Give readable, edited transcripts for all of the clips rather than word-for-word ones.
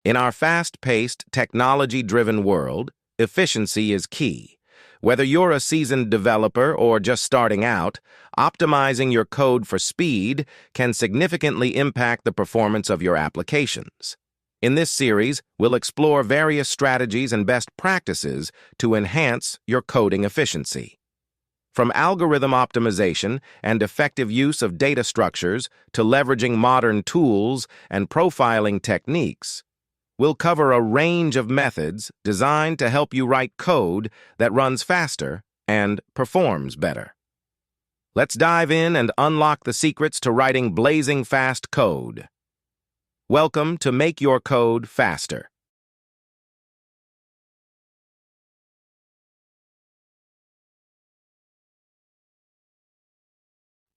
In our fast-paced, technology-driven world, efficiency is key. Whether you're a seasoned developer or just starting out, optimizing your code for speed can significantly impact the performance of your applications. In this series, we'll explore various strategies and best practices to enhance your coding efficiency. From algorithm optimization and effective use of data structures to leveraging modern tools and profiling techniques, we'll cover a range of methods designed to help you write code that runs faster and performs better. Let's dive in and unlock the secrets to writing blazing fast code. Welcome to Make Your Code Faster.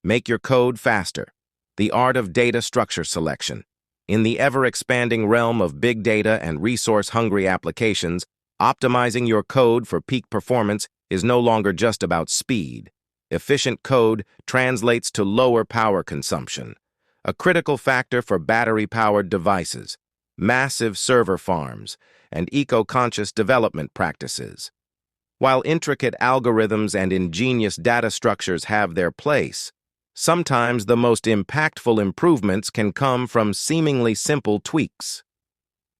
Make your code faster. The art of data structure selection. In the ever-expanding realm of big data and resource-hungry applications, optimizing your code for peak performance is no longer just about speed. Efficient code translates to lower power consumption, a critical factor for battery-powered devices, massive server farms, and eco-conscious development practices. While intricate algorithms and ingenious data structures have their place, sometimes the most impactful improvements can come from seemingly simple tweaks.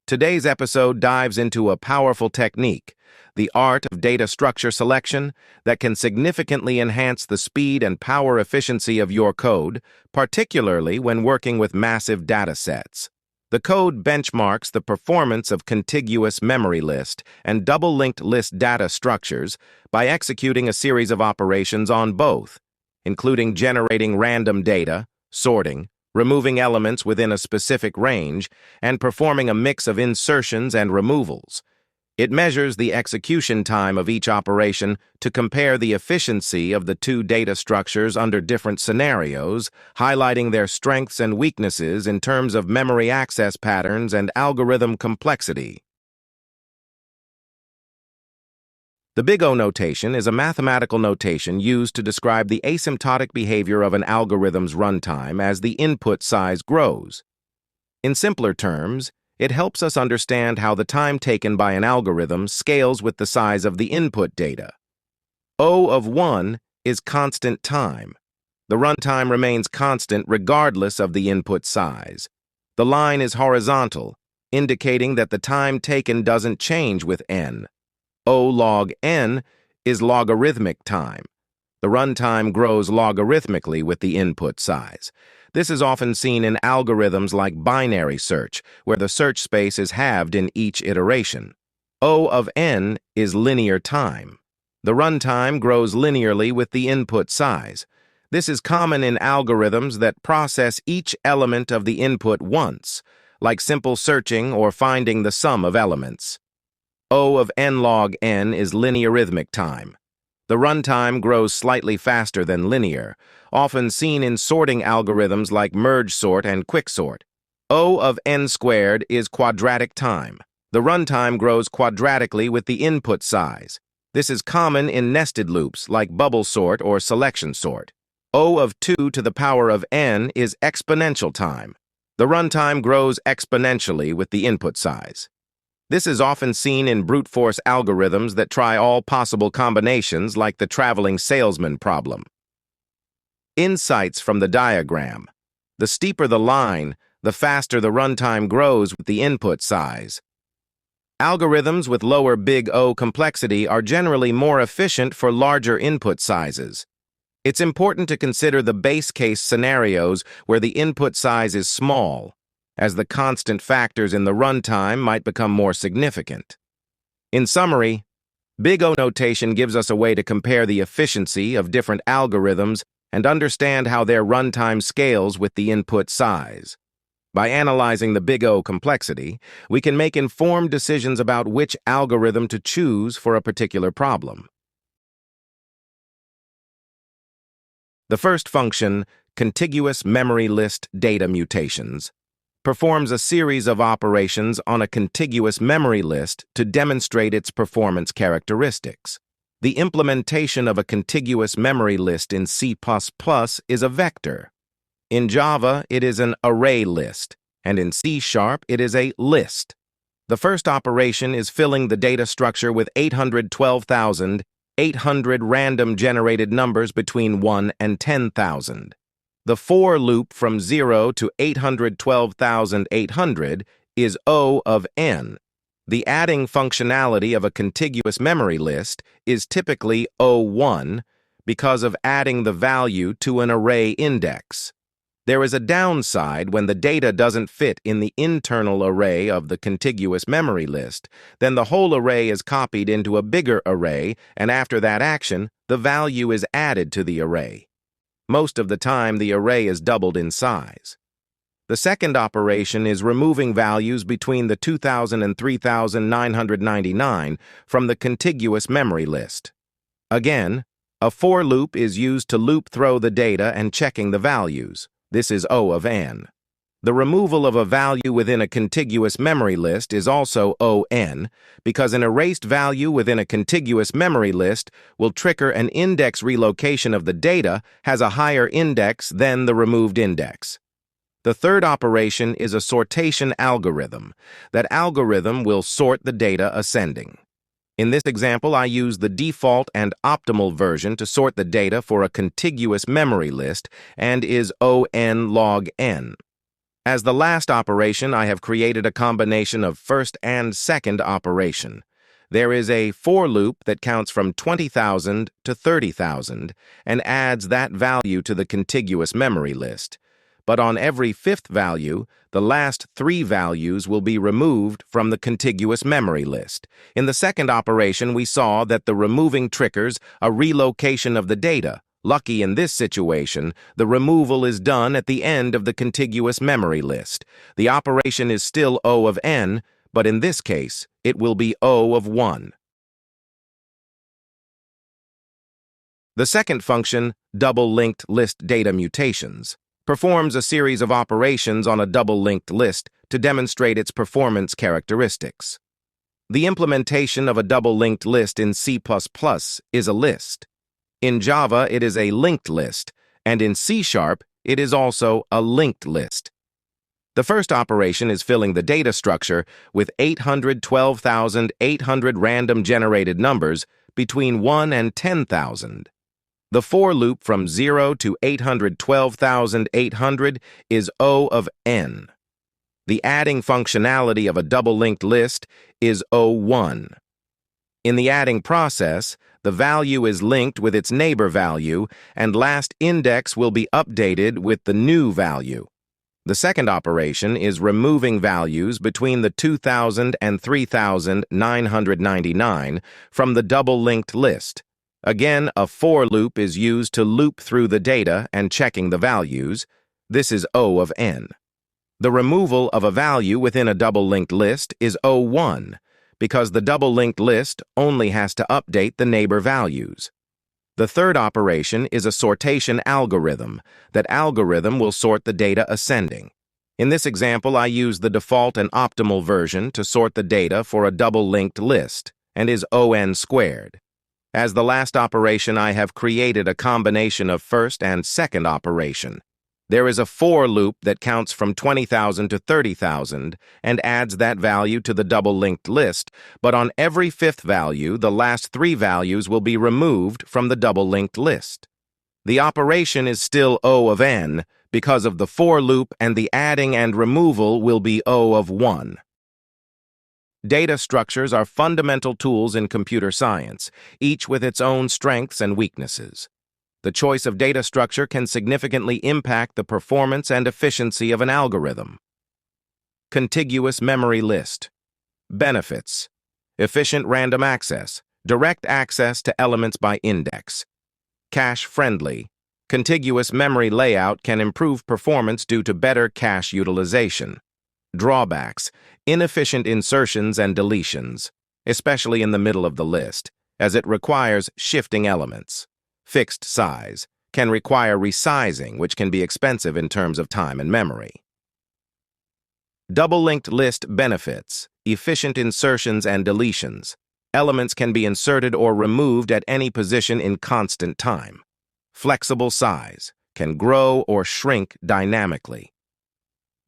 Today's episode dives into a powerful technique, the art of data structure selection, that can significantly enhance the speed and power efficiency of your code, particularly when working with massive data sets. The code benchmarks the performance of contiguous memory list and double-linked list data structures by executing a series of operations on both, including generating random data, sorting, removing elements within a specific range, and performing a mix of insertions and removals. It measures the execution time of each operation to compare the efficiency of the two data structures under different scenarios, highlighting their strengths and weaknesses in terms of memory access patterns and algorithm complexity. The Big O notation is a mathematical notation used to describe the asymptotic behavior of an algorithm's runtime as the input size grows. In simpler terms, it helps us understand how the time taken by an algorithm scales with the size of the input data. O of 1 is constant time. The runtime remains constant regardless of the input size. The line is horizontal, indicating that the time taken doesn't change with n. O log n is logarithmic time. The runtime grows logarithmically with the input size. This is often seen in algorithms like binary search, where the search space is halved in each iteration. O of n is linear time. The runtime grows linearly with the input size. This is common in algorithms that process each element of the input once, like simple searching or finding the sum of elements. O of n log n is linearithmic time. The runtime grows slightly faster than linear, often seen in sorting algorithms like merge sort and quicksort. O of n squared is quadratic time. The runtime grows quadratically with the input size. This is common in nested loops like bubble sort or selection sort. O of 2 to the power of n is exponential time. The runtime grows exponentially with the input size. This is often seen in brute force algorithms that try all possible combinations like the traveling salesman problem. Insights from the diagram. The steeper the line, the faster the runtime grows with the input size. Algorithms with lower big O complexity are generally more efficient for larger input sizes. It's important to consider the base case scenarios where the input size is small, as the constant factors in the runtime might become more significant. In summary, Big O notation gives us a way to compare the efficiency of different algorithms and understand how their runtime scales with the input size. By analyzing the Big O complexity, we can make informed decisions about which algorithm to choose for a particular problem. The first function, contiguous memory list data mutations, performs a series of operations on a contiguous memory list to demonstrate its performance characteristics. The implementation of a contiguous memory list in C++ is a vector. In Java, it is an array list, and in C# it is a list. The first operation is filling the data structure with 812,800 random generated numbers between 1 and 10,000. The for loop from 0 to 812,800 is O of n. The adding functionality of a contiguous memory list is typically O1 because of adding the value to an array index. There is a downside when the data doesn't fit in the internal array of the contiguous memory list. Then the whole array is copied into a bigger array, and after that action, the value is added to the array. Most of the time, the array is doubled in size. The second operation is removing values between the 2,000 and 3,999 from the contiguous memory list. Again, a for loop is used to loop through the data and checking the values. This is O of n. The removal of a value within a contiguous memory list is also O(n) because an erased value within a contiguous memory list will trigger an index relocation of the data has a higher index than the removed index. The third operation is a sortation algorithm. That algorithm will sort the data ascending. In this example, I use the default and optimal version to sort the data for a contiguous memory list and is O(n) log n. As the last operation, I have created a combination of first and second operation. There is a for loop that counts from 20,000 to 30,000 and adds that value to the contiguous memory list. But on every fifth value, the last 3 values will be removed from the contiguous memory list. In the second operation, we saw that the removing triggers a relocation of the data. Lucky in this situation, the removal is done at the end of the contiguous memory list. The operation is still O of n, but in this case, it will be O of 1. The second function, double-linked list data mutations, performs a series of operations on a double-linked list to demonstrate its performance characteristics. The implementation of a double-linked list in C++ is a list. In Java, it is a linked list, and in C#, it is also a linked list. The first operation is filling the data structure with 812,800 random generated numbers between 1 and 10,000. The for loop from 0 to 812,800 is O of n. The adding functionality of a double-linked list is O1. In the adding process, the value is linked with its neighbor value, and last index will be updated with the new value. The second operation is removing values between the 2,000 and 3,999 from the double-linked list. Again, a for loop is used to loop through the data and checking the values. This is O of n. The removal of a value within a double-linked list is O1, because the double-linked list only has to update the neighbor values. The third operation is a sortation algorithm. That algorithm will sort the data ascending. In this example, I use the default and optimal version to sort the data for a double-linked list, and is O(n) squared. As the last operation, I have created a combination of first and second operation. There is a for loop that counts from 20,000 to 30,000 and adds that value to the double-linked list, but on every fifth value, the last 3 values will be removed from the double-linked list. The operation is still O of n because of the for loop, and the adding and removal will be O of 1. Data structures are fundamental tools in computer science, each with its own strengths and weaknesses. The choice of data structure can significantly impact the performance and efficiency of an algorithm. Contiguous memory list. Benefits: efficient random access, direct access to elements by index. Cache-friendly. Contiguous memory layout can improve performance due to better cache utilization. Drawbacks: inefficient insertions and deletions, especially in the middle of the list, as it requires shifting elements. Fixed size can require resizing, which can be expensive in terms of time and memory. Double-linked list benefits: efficient insertions and deletions. Elements can be inserted or removed at any position in constant time. Flexible size can grow or shrink dynamically.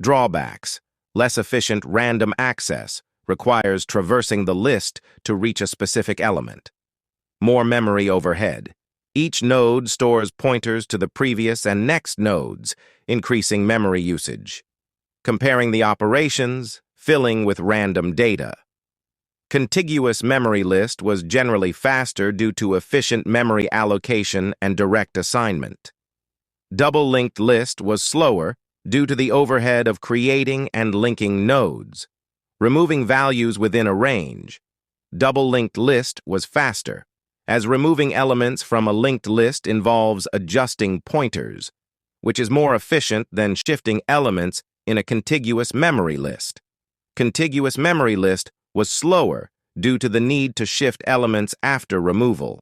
Drawbacks: less efficient random access, requires traversing the list to reach a specific element. More memory overhead. Each node stores pointers to the previous and next nodes, increasing memory usage. Comparing the operations, filling with random data. Contiguous memory list was generally faster due to efficient memory allocation and direct assignment. Double-linked list was slower due to the overhead of creating and linking nodes. Removing values within a range. Double-linked list was faster, as removing elements from a linked list involves adjusting pointers, which is more efficient than shifting elements in a contiguous memory list. Contiguous memory list was slower due to the need to shift elements after removal.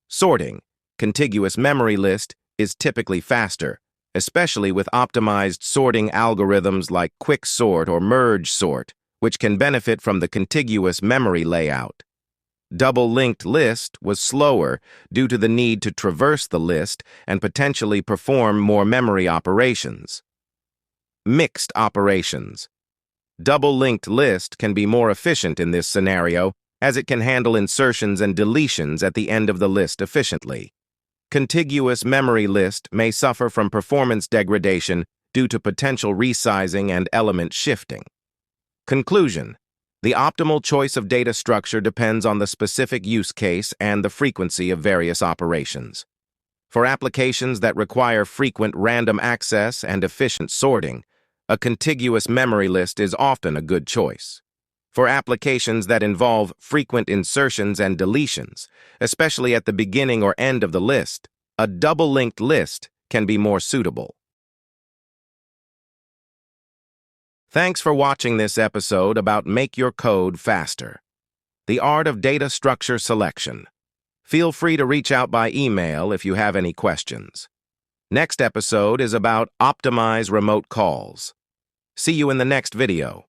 Sorting. Contiguous memory list is typically faster, especially with optimized sorting algorithms like quick sort or merge sort, which can benefit from the contiguous memory layout. Double-linked list was slower due to the need to traverse the list and potentially perform more memory operations. Mixed operations. Double-linked list can be more efficient in this scenario, as it can handle insertions and deletions at the end of the list efficiently. Contiguous memory list may suffer from performance degradation due to potential resizing and element shifting. Conclusion. The optimal choice of data structure depends on the specific use case and the frequency of various operations. For applications that require frequent random access and efficient sorting, a contiguous memory list is often a good choice. For applications that involve frequent insertions and deletions, especially at the beginning or end of the list, a double-linked list can be more suitable. Thanks for watching this episode about Make Your Code Faster, the art of data structure selection. Feel free to reach out by email if you have any questions. Next episode is about optimize remote calls. See you in the next video.